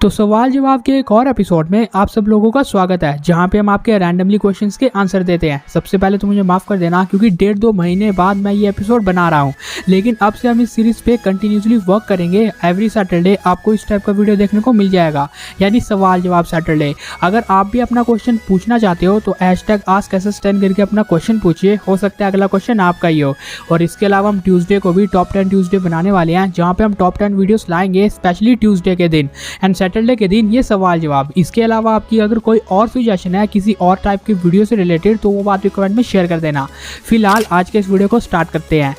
तो सवाल जवाब के एक और एपिसोड में आप सब लोगों का स्वागत है, जहां पे हम आपके रैंडमली क्वेश्चंस के आंसर देते हैं। सबसे पहले तो मुझे माफ कर देना क्योंकि 1.5-2 महीने बाद मैं ये एपिसोड बना रहा हूं, लेकिन अब से हम इस सीरीज पे कंटिन्यूसली वर्क करेंगे। एवरी सैटरडे आपको इस टाइप का वीडियो देखने को मिल जाएगा, यानी सवाल जवाब सैटरडे। अगर आप भी अपना क्वेश्चन पूछना चाहते हो तो #AskSS10 करके अपना क्वेश्चन पूछिए, हो सकता है अगला क्वेश्चन आपका ही हो। और इसके अलावा हम ट्यूसडे को भी टॉप 10 ट्यूसडे बनाने वाले हैं, जहाँ पे हम टॉप 10 वीडियोस लाएंगे स्पेशली ट्यूसडे के दिन एंड सैटरडे के दिन ये सवाल जवाब। इसके अलावा आपकी अगर कोई और सजेशन है किसी और टाइप की वीडियो से रिलेटेड तो वो बात भी कमेंट में शेयर कर देना। फिलहाल आज के इस वीडियो को स्टार्ट करते हैं।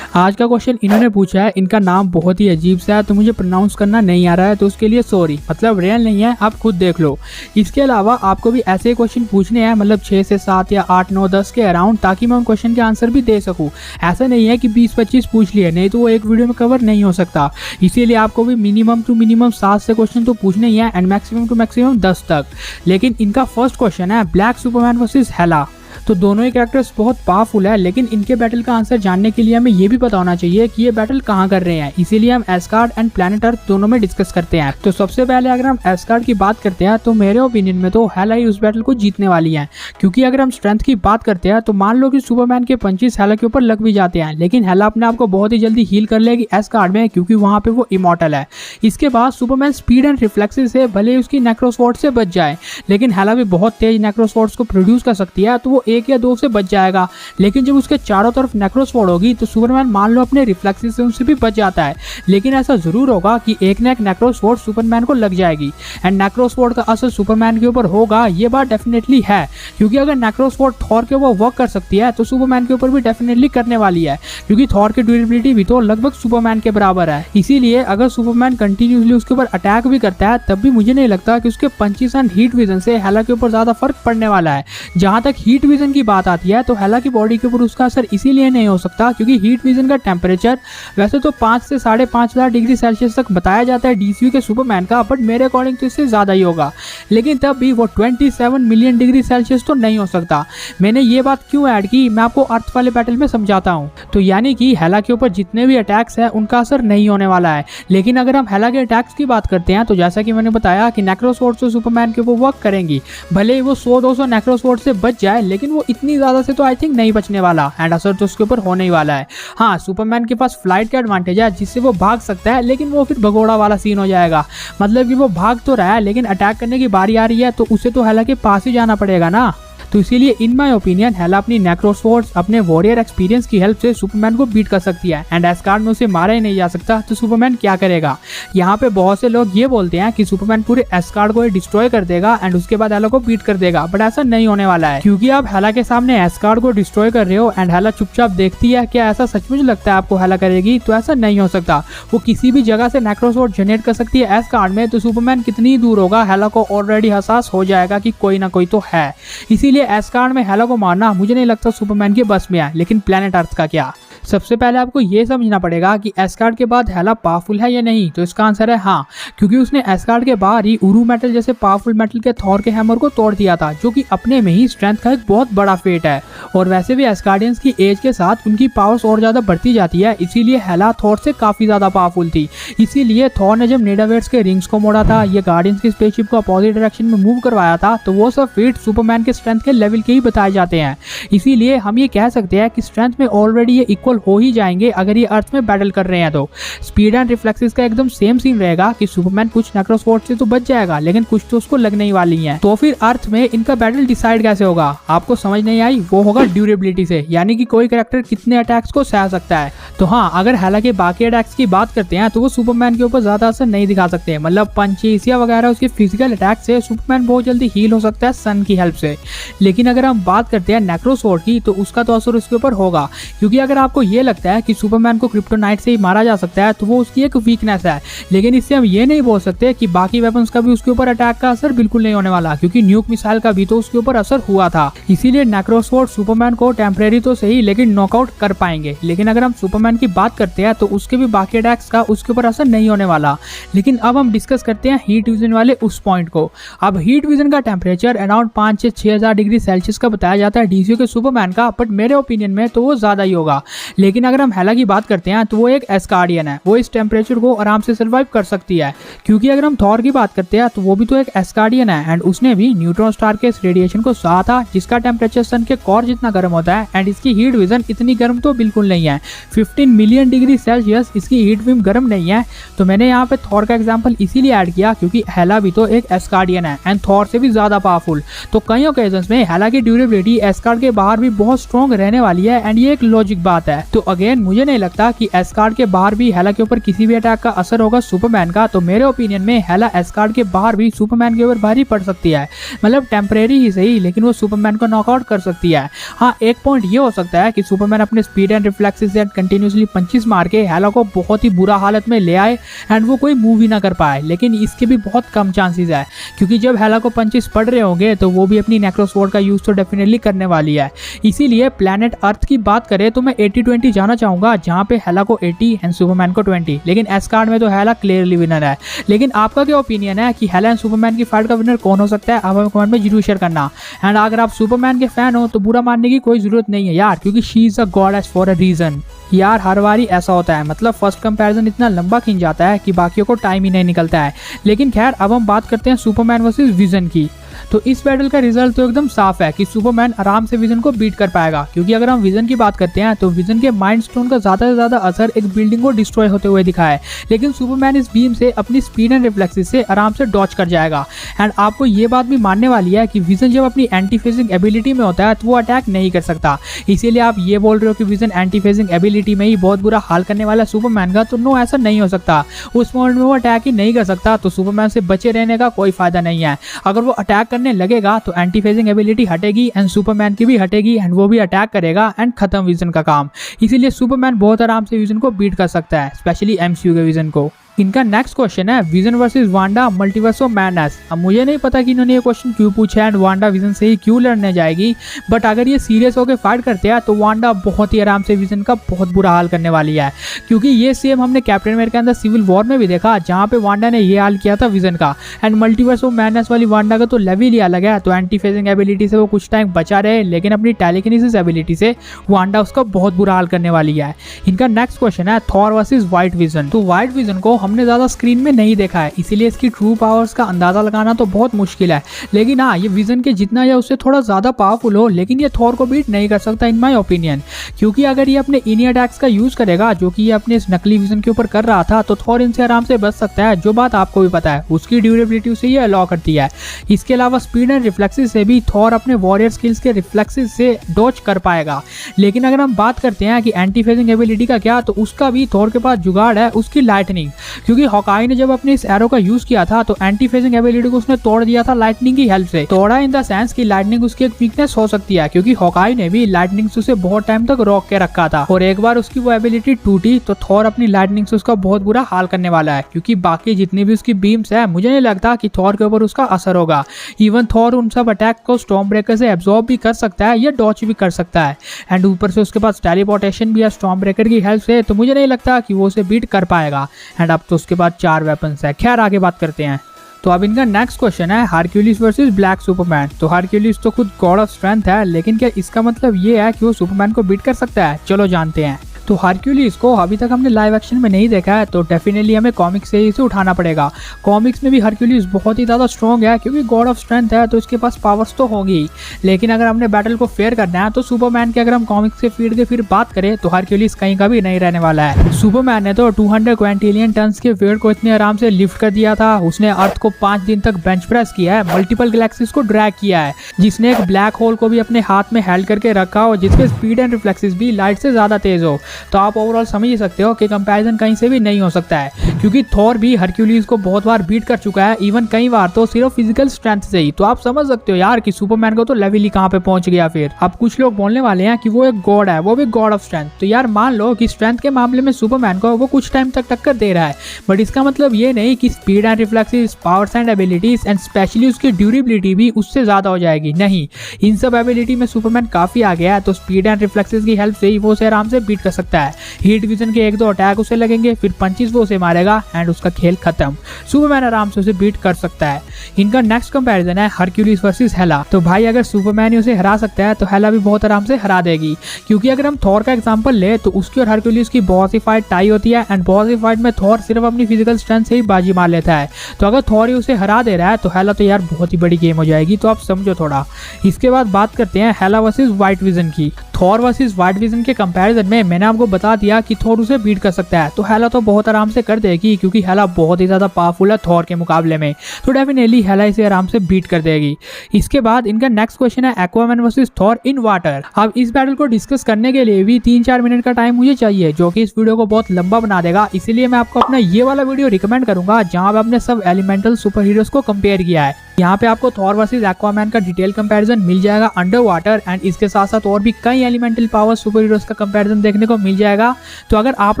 आज का क्वेश्चन इन्होंने पूछा है, इनका नाम बहुत ही अजीब सा है तो मुझे प्रोनाउंस करना नहीं आ रहा है, तो उसके लिए सॉरी, मतलब रियल नहीं है, आप खुद देख लो। इसके अलावा आपको भी ऐसे क्वेश्चन पूछने हैं, मतलब 6 से 7 या 8, 9, 10 के अराउंड, ताकि मैं उन क्वेश्चन के आंसर भी दे सकूं। ऐसा नहीं है कि 20-25 पूछ लिए, नहीं तो वो एक वीडियो में कवर नहीं हो सकता। इसीलिए आपको भी मिनिमम टू मिनिमम 7 से क्वेश्चन तो पूछने ही है एंड मैक्सिमम टू मैक्सिमम 10 तक। लेकिन इनका फर्स्ट क्वेश्चन है ब्लैक सुपरमैन वर्सेस हेला। तो दोनों ही कैरेक्टर्स बहुत पावरफुल है, लेकिन इनके बैटल का आंसर जानने के लिए हमें ये भी पता होना चाहिए कि ये बैटल कहाँ कर रहे हैं। इसीलिए हम एस्गार्ड एंड प्लैनेट अर्थ दोनों में डिस्कस करते हैं। तो सबसे पहले अगर हम एस्गार्ड की बात करते हैं तो मेरे ओपिनियन में तो हेला ही उस बैटल को जीतने वाली है, क्योंकि अगर हम स्ट्रेंथ की बात करते हैं तो मान लो कि सुपरमैन के पंचेस हेला के ऊपर लग भी जाते हैं, लेकिन हेला अपने आप को बहुत ही जल्दी हील कर लेगी एस्गार्ड में, क्योंकि वहाँ पे वो इमॉर्टल है। इसके बाद सुपरमैन स्पीड एंड रिफ्लेक्सेस से भले ही उसकी नेक्रोस्वॉर्ड से बच जाए, लेकिन हेला भी बहुत तेज नेक्रोस्वॉर्ड्स को प्रोड्यूस कर सकती है, तो वो 1 या 2 से बच जाएगा। लेकिन जब उसके चारों तरफ नेक्रोस्वॉर्ड होगी तो सुपरमैन मान लो अपने रिफ्लेक्सेस से उनसे भी बच जाता है, लेकिन ऐसा जरूर होगा कि एक ना एक नेक्रोस्वॉर्ड सुपरमैन को लग जाएगी एंड नेक्रोस्वॉर्ड का असर सुपरमैन के ऊपर होगा। ये बात डेफिनेटली है, क्योंकि अगर नेक्रोस्वॉर्ड थॉर के ऊपर वर्क कर सकती है तो सुपरमैन के ऊपर भी डेफिनेटली करने वाली है, क्योंकि थॉर की ड्यूरेबिलिटी भी तो लगभग सुपरमैन के बराबर है। इसीलिए अगर सुपरमैन कंटिन्यूसली उसके ऊपर अटैक भी करता है तब भी मुझे नहीं लगता कि उसके पंचेस एंड हीट विजन से हेला के ऊपर ज्यादा फर्क पड़ने वाला है। जहां तक हीट विजन की बात आती है तो हेला की बॉडी के ऊपर उसका असर इसीलिए नहीं हो सकता क्योंकि हीट विजन का टेम्परेचर वैसे तो 5 से 5,500 डिग्री सेल्सियस तक बताया जाता है डीसीयू के सुपरमैन का, बट मेरे अकॉर्डिंग तो इससे ज्यादा ही होगा। लेकिन तब भी वो 27 मिलियन डिग्री सेल्सियस तो नहीं हो सकता। मैंने ये बात क्यों ऐड की, मैं आपको अर्थ वाले बैटल में समझाता हूँ। तो यानी कि हेला के ऊपर जितने भी अटैक्स है उनका असर नहीं होने वाला है। लेकिन अगर हम हेला के अटैक्स की बात करते हैं तो जैसा कि मैंने बताया कि नेक्रोस्वॉर्ड से सुपरमैन के ऊपर वर्क करेंगी, भले ही वो 100-200 नेक्रोस्वॉर्ड से बच जाए, लेकिन वो इतनी ज्यादा से तो आई थिंक नहीं बचने वाला एंड असर तो उसके ऊपर होने ही वाला है। हाँ, सुपरमैन के पास फ्लाइट का एडवांटेज है जिससे वो भाग सकता है, लेकिन वो फिर भगोड़ा वाला सीन हो जाएगा। मतलब कि वो भाग तो रहा है लेकिन अटैक करने की बारी आ रही है तो उसे तो हेला के पास ही जाना पड़ेगा ना। तो इसीलिए इन माय ओपिनियन हेला अपनी नेक्रोस्वॉर्ड्स अपने वॉरियर एक्सपीरियंस की हेल्प से सुपरमैन को बीट कर सकती है एंड एस्गार्ड में उसे मारा ही नहीं जा सकता, तो सुपरमैन क्या करेगा। यहाँ पे बहुत से लोग ये बोलते हैं कि सुपरमैन पूरे एस्गार्ड को डिस्ट्रॉय कर देगा एंड उसके बाद हेला को बीट कर देगा, बट ऐसा नहीं होने वाला है, क्योंकि आप हेला के सामने एस्गार्ड को डिस्ट्रॉय कर रहे हो एंड हेला चुपचाप देखती है। क्या ऐसा सचमुच लगता है आपको हेला करेगी? तो ऐसा नहीं हो सकता। वो किसी भी जगह से नेक्रोस्वॉर्ड जनरेट कर सकती है एस्गार्ड में, तो सुपरमैन कितनी दूर होगा हेला को ऑलरेडी एहसास हो जाएगा कि कोई ना कोई तो है। इसीलिए एस्गार्ड में हेला को मारना मुझे नहीं लगता सुपरमैन के बस में है। लेकिन प्लैनेट अर्थ का क्या? सबसे पहले आपको ये समझना पड़ेगा कि एस्गार्ड के बाद हेला पावरफुल है या नहीं। तो इसका आंसर है हाँ, क्योंकि उसने एस्गार्ड के बाहर ही उरू मेटल जैसे पावरफुल मेटल के थॉर के हैमर को तोड़ दिया था, जो कि अपने में ही स्ट्रेंथ का एक बहुत बड़ा फेट है। और वैसे भी एस्गार्डियंस की एज के साथ उनकी पावर्स और ज्यादा बढ़ती जाती है, इसीलिए हेला थॉर से काफी ज्यादा पावरफुल थी। इसीलिए थॉर ने जब नेडावेट्स के रिंग्स को मोड़ा था, ये गार्डियंस की स्पेसशिप को अपोजिट डायरेक्शन में मूव करवाया था, तो वो सब फीट सुपरमैन के स्ट्रेंथ के लेवल के ही बताए जाते हैं। इसीलिए हम ये कह सकते हैं कि स्ट्रेंथ में ऑलरेडी ये इक्वल हो ही जाएंगे अगर ये अर्थ में बैटल कर रहे हैं। तो स्पीड एंड रिफ्लेक्सेस का एकदम सेम सीन रहेगा कि सुपरमैन कुछ नेक्रोस्वॉर्ड से तो बच जाएगा, लेकिन कुछ तो उसको लगने ही वाली है। तो फिर अर्थ में इनका बैटल डिसाइड कैसे होगा? आपको समझ नहीं आई? वो होगा ड्यूरेबिलिटी से, यानी कि कोई कैरेक्टर कितने अटैक्स को सह सकता है। तो हाँ, अगर हेला के बाकी अटैक्स की बात करते हैं तो वो सुपरमैन के ऊपर ज्यादा असर नहीं दिखा सकते, मतलब पंचेस या वगैरह उसके फिजिकल अटैक से सुपरमैन बहुत जल्दी हील हो सकता है सन की हेल्प से। लेकिन अगर हम बात करते हैं नेक्रोस्वॉर्ड की तो उसका तो असर उसके ऊपर होगा, क्योंकि अगर आपको ये लगता है कि सुपरमैन को क्रिप्टोनाइट से ही मारा जा सकता है तो वो उसकी एक वीकनेस है, लेकिन इससे हम ये नहीं बोल सकते कि बाकी वेपन्स का भी उसके ऊपर अटैक का असर बिल्कुल नहीं होने वाला, क्योंकि न्यूक मिसाइल का भी तो उसके ऊपर असर हुआ था। इसीलिए नेक्रोस्वॉर्ड सुपरमैन को टेम्परेरी तो सही लेकिन नॉकआउट कर पाएंगे। लेकिन अगर हम सुपरमैन की बात करते हैं तो उसके भी बाकी अटैक्स का उसके ऊपर असर नहीं होने वाला। लेकिन अब हम डिस्कस करते हैं हीट विजन वाले उस पॉइंट को। अब हीट विजन का टेम्परेचर अराउंड 5 से 6,000 डिग्री सेल्सियस का बताया जाता है डीसीयू के सुपरमैन का, बट मेरे ओपिनियन में तो वो ज्यादा ही होगा। लेकिन अगर हम हेला की बात करते हैं तो वो एक एस्कार्डियन है, वो इस टेम्परेचर को आराम से सर्वाइव कर सकती है। क्योंकि अगर हम थॉर की बात करते हैं तो वो भी तो एक एस्कार्डियन है एंड उसने भी न्यूट्रॉन स्टार के इस रेडिएशन को सहा था जिसका टेम्परेचर सन के कोर जितना गर्म होता है एंड इसकी हीट विजन इतनी गर्म तो बिल्कुल नहीं है। 15 मिलियन डिग्री सेल्सियस इसकी हीट विम गर्म नहीं है। तो मैंने यहाँ पे थॉर का एग्जाम्पल इसीलिए ऐड किया क्योंकि हेला भी तो एक एस्कार्डियन है एंड थॉर से भी ज्यादा पावरफुल। तो कई ओकेजन्स में हेला की ड्यूरेबिलिटी एस्कार्ड के बाहर भी बहुत स्ट्रॉन्ग रहने वाली है एंड ये एक लॉजिक बात है। तो अगेन मुझे नहीं लगता कि एस्कार्ड के बाहर भी हेला के ऊपर किसी भी अटैक का असर होगा सुपरमैन का। तो मेरे ओपिनियन में हेला एस्कार्ड के बाहर भी सुपरमैन के ऊपर भारी पड़ सकती है, मतलब टेम्परेरी ही सही, लेकिन वो सुपरमैन को नॉकआउट कर सकती है। हाँ, एक पॉइंट ये हो सकता है कि सुपरमैन अपने स्पीड एंड रिफ्लेक्सेस से कंटिन्यूसली पंचेस मार के हेला को बहुत ही बुरा हालत में ले आए एंड वो कोई मूव ही ना कर पाए, लेकिन इसके भी बहुत कम चांसेस है क्योंकि जब हेला को पंचेस पड़ रहे होंगे तो वो भी अपनी नेक्रोसवॉर्ड का यूज तो डेफिनेटली करने वाली है। इसीलिए प्लेनेट अर्थ की बात करें तो मैं 80-20 जाना चाहूंगा, जहां पे हेला को 80 एंड सुपरमैन को 20। लेकिन एस्कार्ड में तो हेला क्लियरली विनर है। लेकिन आपका क्या ओपिनियन है कि हेला एंड सुपरमैन की फाइट का विनर कौन हो सकता है? आप हमें कमेंट में जरूर शेयर करना। एंड अगर आप सुपरमैन के फैन हो तो बुरा मानने की कोई जरूरत नहीं है यार, क्योंकि she is a goddess for a reason. यार हर बार ही ऐसा होता है, मतलब फर्स्ट कंपैरिजन इतना लंबा खिंच जाता है कि बाकियों को टाइम ही नहीं निकलता है। लेकिन खैर अब हम बात करते हैं सुपरमैन वर्सेस विजन की। तो इस बैटल का रिजल्ट तो एकदम साफ है कि सुपरमैन आराम से विजन को बीट कर पाएगा। क्योंकि अगर हम विजन की बात करते हैं तो विजन के माइंड स्टोन का ज्यादा से ज्यादा असर एक बिल्डिंग को डिस्ट्रॉय होते हुए दिखा है, लेकिन सुपरमैन इस बीम से अपनी स्पीड एंड रिफ्लेक्सेस से आराम से डॉच कर जाएगा। एंड आपको ये बात भी मानने वाली है कि विजन जब अपनी एंटी फेजिंग एबिलिटी में होता है तो वो अटैक नहीं कर सकता। इसीलिए आप ये बोल रहे हो कि विजन एंटी फेजिंग एबिलिटी में ही बहुत बुरा हाल करने वाला सुपरमैन का, तो नो, ऐसा नहीं हो सकता। उस मोमेंट में वो अटैक ही नहीं कर सकता, तो सुपरमैन से बचे रहने का कोई फायदा नहीं है। अगर वो अटैक करने लगेगा तो एंटी फेजिंग एबिलिटी हटेगी एंड सुपरमैन की भी हटेगी एंड वो भी अटैक करेगा एंड खत्म विजन का काम। इसीलिए सुपरमैन बहुत आराम से विजन को बीट कर सकता है, स्पेशली एमसीयू के विजन को। इनका नेक्स्ट क्वेश्चन है vision versus Wanda multiverse of madness. अब मुझे नहीं पता कि इन्होंने ये क्वेश्चन क्यों पूछा है एंड वांडा विजन से ही क्यों लड़ने जाएगी, बट अगर ये सीरियस होकर फाइट करते हैं तो वांडा बहुत ही आराम से विजन का बहुत बुरा हाल करने वाली है। क्योंकि ये सेम हमने कैप्टन अमेरिका के अंदर सिविल वॉर में भी देखा, जहाँ पे वांडा ने ये हाल किया था विजन का। एंड मल्टीवर्स ऑफ मैडनेस वाली वांडा का तो लेवल ही अलग है, तो एंटी फेजिंग एबिलिटी से वो कुछ टाइम बचा रहे, लेकिन अपनी टेलीकिनेसिस एबिलिटी से वांडा उसका बहुत बुरा हाल करने वाली है। इनका नेक्स्ट क्वेश्चन है थॉर वर्सेस व्हाइट विजन। तो व्हाइट विजन को हमने ज्यादा स्क्रीन में नहीं देखा है, इसीलिए इसकी ट्रू पावर्स का अंदाजा लगाना तो बहुत मुश्किल है। लेकिन हाँ, ये विजन के जितना या उससे थोड़ा ज्यादा पावरफुल हो, लेकिन ये थॉर को बीट नहीं कर सकता इन माय ओपिनियन। क्योंकि अगर ये अपने इनी अटैक्स का यूज करेगा, जो कि ये अपने इस नकली विजन के ऊपर कर रहा था, तो थॉर इनसे आराम से बच सकता है, जो बात आपको भी पता है। उसकी ड्यूरेबिलिटी उसे ये अलाउ करती है। इसके अलावा स्पीड एंड रिफ्लेक्सेस से भी थॉर अपने वॉरियर स्किल्स के रिफ्लेक्सेस से डॉच कर पाएगा। लेकिन अगर हम बात करते हैं कि एंटी फेजिंग एबिलिटी का क्या, तो उसका भी थॉर के पास जुगाड़ है, उसकी लाइटनिंग। क्योंकि हॉकाई ने जब अपने इस एरो का यूज किया था तो एंटी फेजिंग एबिलिटी को उसने तोड़ दिया था लाइटनिंग की हेल्प से। तोड़ा इन द सेंस कि लाइटनिंग उसकी एक वीकनेस हो सकती है, क्योंकि हॉकाई ने भी लाइटनिंग से उसे बहुत टाइम तक रोक के रखा था, और एक बार उसकी वो एबिलिटी टूटी तो थॉर अपनी लाइटनिंग से उसका बहुत बुरा हाल करने वाला है। क्योंकि बाकी जितनी भी उसकी बीम्स है, मुझे नहीं लगता कि थॉर के ऊपर उसका असर होगा। इवन थॉर उन सब अटैक को स्टॉर्म ब्रेकर से एब्जॉर्ब भी कर सकता है या डॉच भी कर सकता है, एंड ऊपर से उसके पास टेलीपोर्टेशन भी है स्टॉर्म ब्रेकर की हेल्प से, तो मुझे नहीं लगता कि वो उसे बीट कर पाएगा। एंड अब तो उसके पास 4 वेपन्स है। खैर आगे बात करते हैं। तो अब इनका नेक्स्ट क्वेश्चन है हरक्यूलिस वर्सेस ब्लैक सुपरमैन। तो हरक्यूलिस तो खुद गॉड ऑफ स्ट्रेंथ है, लेकिन क्या इसका मतलब ये है कि वो सुपरमैन को बीट कर सकता है? चलो जानते हैं। तो हरक्यूलिस को अभी तक हमने लाइव एक्शन में नहीं देखा है, तो डेफिनेटली हमें कॉमिक्स से इसे उठाना पड़ेगा। कॉमिक्स में भी हरक्यूलिस बहुत ही ज़्यादा स्ट्रॉन्ग है, क्योंकि गॉड ऑफ स्ट्रेंथ है तो इसके पास पावर्स तो होगी। लेकिन अगर हमने बैटल को फेयर करना है तो सुपरमैन के अगर हम कॉमिक्स से फीड के फिर बात करें तो हरक्यूलिस कहीं का भी नहीं रहने वाला है। सुपरमैन ने तो 200 क्विंटिलियन टन्स के वेट को इतने आराम से लिफ्ट कर दिया था। उसने अर्थ को 5 दिन तक बेंच प्रेस किया है, मल्टीपल गैलेक्सीज को ड्रैग किया है, जिसने एक ब्लैक होल को भी अपने हाथ में हेल्ड करके रखा हो, जिसके स्पीड एंड रिफ्लेक्सेस भी लाइट से ज्यादा तेज हो। तो आप ओवरऑल समझ ही सकते हो कि कंपैरिजन कहीं से भी नहीं हो सकता है, क्योंकि थॉर भी हरक्यूलिस को बहुत बार बीट कर चुका है, इवन कई बार तो सिर्फ फिजिकल स्ट्रेंथ से ही। तो आप समझ सकते हो यार कि सुपरमैन को तो लेवल ही कहां पे पहुंच गया। फिर अब कुछ लोग बोलने वाले हैं कि वो एक गॉड है, वो भी गॉड ऑफ स्ट्रेंथ। तो यार मान लो कि स्ट्रेंथ के मामले में सुपरमैन को वो कुछ टाइम तक टक्कर दे रहा है, बट इसका मतलब ये नहीं कि speed and reflexes, powers and abilities and specially उसकी ड्यूरेबिलिटी भी उससे ज्यादा हो जाएगी। नहीं, इन सब एबिलिटी में सुपरमैन काफी आ गया है, तो स्पीड एंड रिफ्लेक्सेस की हेल्प से ही वो उसे आराम से बीट कर सकता है। सकता है। हीट विजन के 1-2 अटैक उसे लगेंगे, फिर पंचेस वो उसे मारेगा एंड उसका खेल खत्म। सुपरमैन आराम से उसे बीट कर सकता है। इनका नेक्स्ट कंपैरिजन है हरक्यूलिस वर्सेस हेला। तो भाई अगर सुपरमैन ही उसे हरा सकता है तो हेला भी बहुत आराम से हरा देगी, क्योंकि अगर हम थॉर का एग्जांपल ले तो उसकी और हरक्यूलिस की बहुत सी फाइट टाई होती है एंड बहुत सी फाइट में थॉर सिर्फ अपनी फिजिकल स्ट्रेंथ से ही बाजी मार लेता है। तो अगर थॉर ही उसे हरा दे रहा है तो हेला तो यार बहुत ही बड़ी गेम हो जाएगी, तो आप समझो थोड़ा। इसके बाद बात करते हैं हेला वर्सेस व्हाइट विजन की। थॉर वर्सेस व्हाइट विजन के कंपैरिजन में मैंने आपको बता दिया कि थॉर उसे बीट कर सकता है, तो हेला तो बहुत आराम से कर देगी, क्योंकि हेला बहुत ही ज्यादा पावरफुल है थॉर के मुकाबले में। तो डेफिनेटली हेला इसे आराम से बीट कर देगी। इसके बाद इनका नेक्स्ट क्वेश्चन है Aquaman versus Thor in water. अब इस बैटल को डिस्कस करने के लिए भी 3-4 मिनट का टाइम मुझे चाहिए, जो कि इस वीडियो को बहुत लंबा बना देगा। इसीलिए मैं आपको अपना ये वाला वीडियो रिकमेंड करूंगा जहां पे आपने सब एलिमेंटल सुपर हीरोज को कंपेयर किया है। यहाँ पे आपको थॉर वर्सेस एक्वामैन का डिटेल कंपैरिजन मिल जाएगा अंडर वाटर एंड इसके साथ साथ और भी कई एलिमेंटल पावर सुपर हीरोज का कंपैरिजन देखने को मिल जाएगा। तो अगर आप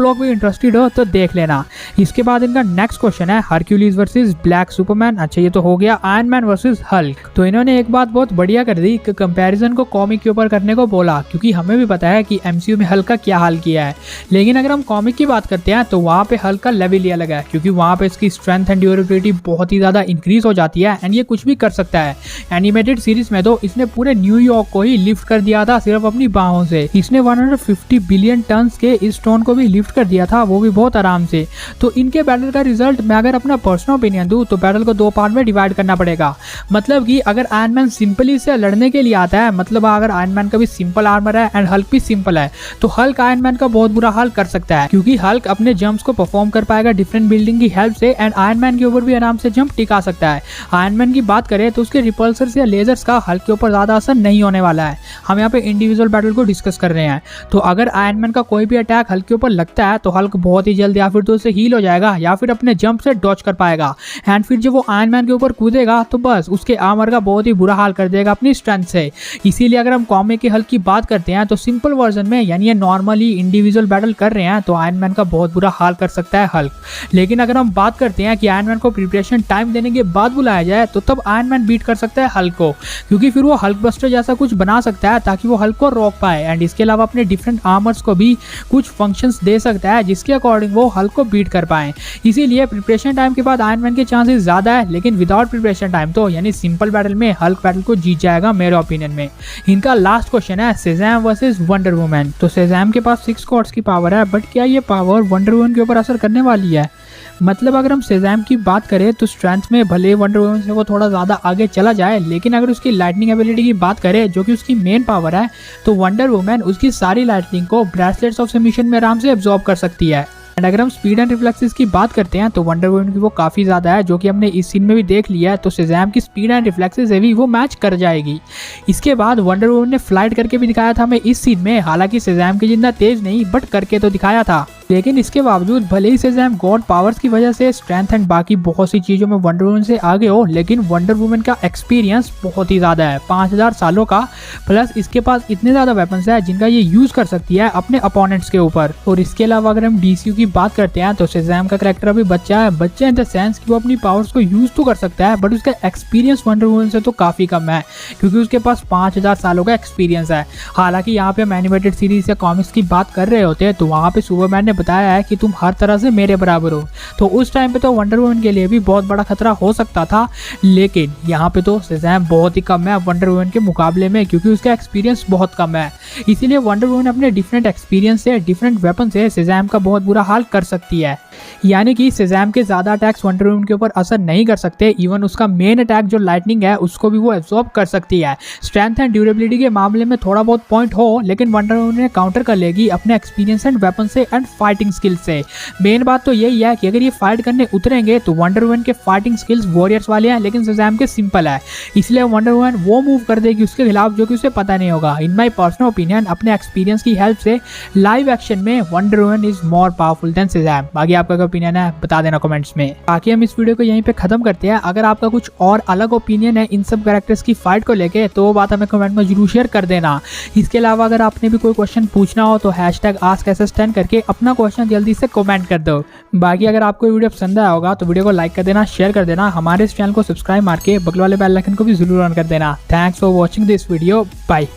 लोग भी इंटरेस्टेड हो तो देख लेना। इसके बाद इनका नेक्स्ट क्वेश्चन है हरक्यूलिस वर्सेस ब्लैक सुपरमैन। अच्छा ये तो हो गया आयरन मैन वर्सेस हल्क। तो इन्होंने एक बात बहुत बढ़िया कर दी कि कंपैरिजन को कॉमिक के ऊपर करने को बोला, क्योंकि हमें भी पता है कि एमसीयू में हल्क का क्या हाल किया है। लेकिन अगर हम कॉमिक की बात करते हैं तो वहाँ पे हल्क का लेवल ही अलग है, क्योंकि वहाँ पे इसकी स्ट्रेंथ एंड ड्यूरेबिलिटी बहुत ही ज्यादा इंक्रीज हो जाती है एंड ये कुछ भी कर सकता है। एनिमेटेड सीरीज में तो इसने पूरे न्यूयॉर्क को ही लिफ्ट कर दिया था सिर्फ अपनी बाहों से। इसने 150 बिलियन टन के इस स्टोन को भी लिफ्ट कर दिया था, वो भी बहुत आराम से। तो इनके बैटल का रिजल्ट मैं अगर अपना पर्सनल ओपिनियन दूं तो बैटल को 2 पार्ट में डिवाइड करना पड़ेगा। मतलब कि अगर आयरन मैन सिंपली से लड़ने के लिए आता है, मतलब अगर आयरन मैन का भी सिंपल आर्मर है एंड हल्क भी सिंपल है, तो हल्क आयरन मैन का बहुत बुरा हाल कर सकता है, क्योंकि हल्क अपने जंप्स को परफॉर्म कर पाएगा डिफरेंट बिल्डिंग की हेल्प से एंड आयरन मैन के ऊपर भी आराम से जंप टिका सकता है। आयरन मैन की बात करें तो उसके रिपल्सर्स या लेजर्स का हल्क के ऊपर ज्यादा असर नहीं होने वाला है। हम यहाँ पे इंडिविजुअल बैटल को डिस्कस कर रहे हैं। तो अगर आयरन मैन का कोई भी अटैक हल्क के ऊपर लगता है तो हल्क बहुत ही जल्द या फिर तो उसे हील हो जाएगा या फिर अपने जंप से डॉच कर पाएगा एंड फिर जब वो आयरन मैन के ऊपर कूदेगा तो बस उसके आर्मर का बहुत ही बुरा हाल कर देगा अपनी स्ट्रेंथ से। इसीलिए अगर हम कॉमिक के हल्क की बात करते हैं तो सिंपल वर्जन में यानी ये नॉर्मली इंडिविजुअल बैटल कर रहे हैं तो आयरन मैन का बहुत बुरा हाल कर सकता है हल्क। लेकिन अगर हम बात करते हैं कि आयरन मैन को प्रिपरेशन टाइम देने के बाद बुलाया जाए तो तब आयरन मैन बीट कर सकता है हल्क को, क्योंकि फिर वो हल्क बस्टर जैसा कुछ बना सकता है ताकि वो हल्क को रोक पाए एंड इसके अलावा अपने डिफरेंट आर्मर्स को भी कुछ फंक्शंस दे सकता है जिसके अकॉर्डिंग वो हल्क को बीट कर पाए। इसीलिए प्रिपरेशन टाइम के बाद आयरन मैन के चांसेस ज्यादा है, लेकिन विदाउट प्रिपरेशन टाइम तो यानी सिंपल बैटल में हल्क बैटल को जीत जाएगा मेरे ओपिनियन में। इनका लास्ट क्वेश्चन है शेज़ैम वर्सेस वंडर वुमन। तो शेज़ैम के पास 6 गॉड्स की पावर है, बट क्या ये पावर वंडर वुमन के ऊपर असर करने वाली है? मतलब अगर हम शेज़ैम की बात करें तो स्ट्रेंथ में भले वंडर वुमन से वो थोड़ा ज़्यादा आगे चला जाए, लेकिन अगर उसकी लाइटनिंग एबिलिटी की बात करें जो कि उसकी मेन पावर है, तो वंडर वुमन उसकी सारी लाइटनिंग को ब्रेसलेट्स ऑफ सबमिशन में आराम से एब्जॉर्ब कर सकती है। एंड अगर हम स्पीड एंड रिफ्लेक्सेस की बात करते हैं तो वंडर वुमन की वो काफ़ी ज़्यादा है, जो कि हमने इस सीन में भी देख लिया है। तो शेज़ैम की स्पीड एंड रिफ्लेक्सेस है भी वो मैच कर जाएगी। इसके बाद वंडर वुमन ने फ्लाइट करके भी दिखाया था हमें इस सीन में, हालांकि शेज़ैम की जितना तेज नहीं बट करके तो दिखाया था। लेकिन इसके बावजूद भले ही शेज़ैम गॉड पावर्स की वजह से स्ट्रेंथ एंड बाकी बहुत सी चीज़ों में वंडर वुमन से आगे हो, लेकिन वंडर वुमन का एक्सपीरियंस बहुत ही ज़्यादा है 5000 सालों का, प्लस इसके पास इतने ज़्यादा वेपन्स है जिनका ये यूज़ कर सकती है अपने अपोनेंट्स के ऊपर। और इसके अलावा अगर हम डीसीयू की बात करते हैं तो शेज़ैम का कैरेक्टर अभी बच्चा है, बच्चा इन द सेंस कि वो अपनी पावर्स को यूज़ तो कर सकता है बट उसका एक्सपीरियंस वंडर वुमन से तो काफ़ी कम है, क्योंकि उसके पास 5000 सालों का एक्सपीरियंस है। हालांकि यहाँ पे हम एनिमेटेड सीरीज या कॉमिक्स की बात कर रहे होते हैं तो वहाँ पे सुपरमैन ने बताया है कि तुम हर तरह से मेरे बराबर हो, तो उस टाइम पे तो वंडर वुमन के लिए भी बहुत बड़ा खतरा हो सकता था। लेकिन यहाँ पे तो शेज़ैम बहुत ही कम है वंडर वुमन के मुकाबले में, क्योंकि उसका एक्सपीरियंस बहुत कम है। इसीलिए वंडर वुमन अपने डिफरेंट एक्सपीरियंस से डिफरेंट वेपन से शेज़ैम का बहुत बुरा हाल कर सकती है। यानी कि शेज़ैम के ज्यादा अटैक्स वंडर वुमन के ऊपर असर नहीं कर सकते, इवन उसका मेन अटैक जो लाइटनिंग है उसको भी वो एब्जॉर्ब कर सकती है। स्ट्रेंथ एंड ड्यूरेबिलिटी के मामले में थोड़ा बहुत पॉइंट हो, लेकिन वंडर वुमन ने काउंटर कर लेगी अपने एक्सपीरियंस एंड वेपन से एंड फाइटिंग स्किल्स से। मेन बात तो यही है कि अगर ये फाइट करने उतरेंगे तो वंडर वुमन के फाइटिंग स्किल्स वॉरियर्स वाले हैं, लेकिन शेज़ैम के सिंपल है, इसलिए वंडर वुमन वो मूव कर देगी उसके खिलाफ जो कि उसे पता नहीं होगा। इन माई पर्सनल ओपिनियन अपने एक्सपीरियंस की हेल्प से लाइव एक्शन में Wonder Woman is more powerful than Shazam. बाकी आपका क्या ओपिनियन है बता देना कमेंट्स में। बाकी हम इस वीडियो को यहीं पे खत्म करते हैं। अगर आपका कुछ और अलग ओपिनियन है इन सब कैरेक्टर्स की फाइट को लेके तो वो बात हमें कमेंट में जरूर शेयर कर देना। इसके अलावा अगर आपने भी कोई क्वेश्चन पूछना हो तो #AskSSTen करके अपना क्वेश्चन जल्दी से कमेंट कर दो। बाकी अगर आपको वीडियो पसंद आया होगा तो वीडियो को लाइक कर देना, शेयर कर देना, हमारे इस चैनल को सब्सक्राइब मार के बगल वाले बेल आइकन को भी जरूर ऑन कर देना। Thanks for watching this video, bye.